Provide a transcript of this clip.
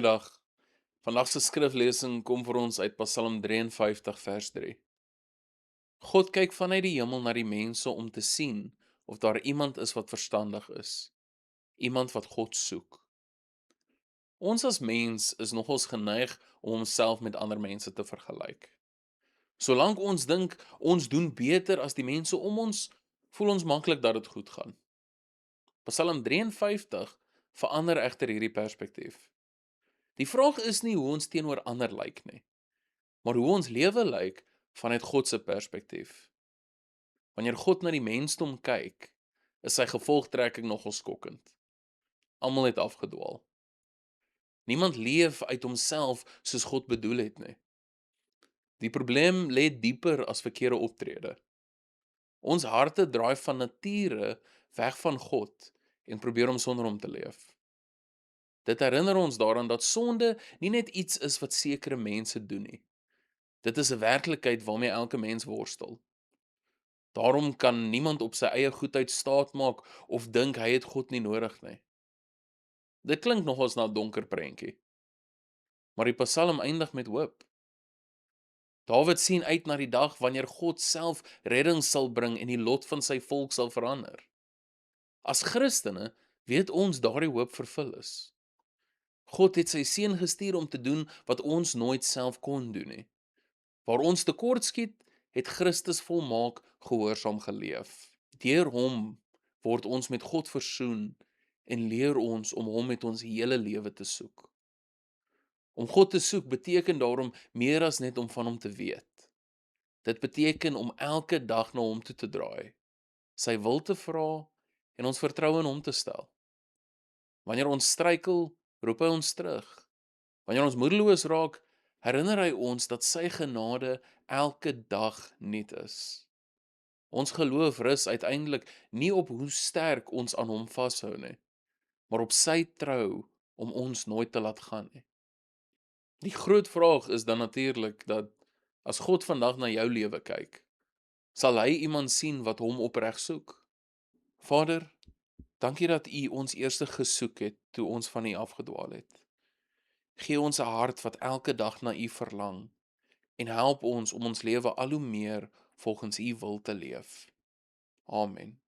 Goeiedag. Vandag se skriflesing kom vir ons uit Psalm 53 vers 3. God kyk vanuit die hemel na die mense om te sien of daar iemand is wat verstandig is, iemand wat God soek. Ons as mens is nogals geneig om onsself met ander mense te vergelyk. Solank ons dink ons doen beter as die mense om ons, voel ons maklik dat dit goed gaan. Psalm 53 verander egter hierdie perspektief. Die vraag is nie hoe ons teenoor ander lyk nie, maar hoe ons lewe lyk vanuit God se perspektief. Wanneer God na die mensdom kyk, is sy gevolgtrekking nogal skokkend. Almal het afgedwaal. Niemand leef uit homself soos God bedoel het nie. Die probleem lê dieper as verkeerde optrede. Ons harte draai van nature weg van God en probeer om sonder hom te leef. Dit herinner ons daaraan dat sonde nie net iets is wat sekere mense doen nie. Dit is 'n werklikheid waarmee elke mens worstel. Daarom kan niemand op sy eie goedheid staatmaak of dink hy het God nie nodig nie. Dit klink nogals na 'n donker prentjie, maar die Psalm eindig met hoop. Dawid sien uit na die dag wanneer God self redding sal bring en die lot van sy volk sal verander. As Christene weet ons daardie hoop vervul is. God het sy seun gestuur om te doen wat ons nooit self kon doen nie. Waar ons tekortskiet, het Christus volmaak gehoorsaam geleef. Deur hom word ons met God versoen en leer ons om hom met ons hele lewe te soek. Om God te soek beteken daarom meer as net om van hom te weet. Dit beteken om elke dag na hom toe te draai, sy wil te vra en ons vertroue in hom te stel. Wanneer ons struikel, roep hy ons terug. Wanneer ons moedeloos raak, herinner hy ons dat sy genade elke dag nuut is. Ons geloof rus uiteindelik nie op hoe sterk ons aan hom vashou nie, maar op sy trou om ons nooit te laat gaan nie. Die groot vraag is dan natuurlik dat as God vandag na jou lewe kyk, sal hy iemand sien wat hom opreg soek? Vader, dankie dat U ons eers gesoek het toe ons van U afgedwaal het. Gee ons 'n hart wat elke dag na U verlang en help ons om ons lewe al hoe meer volgens U wil te leef. Amen.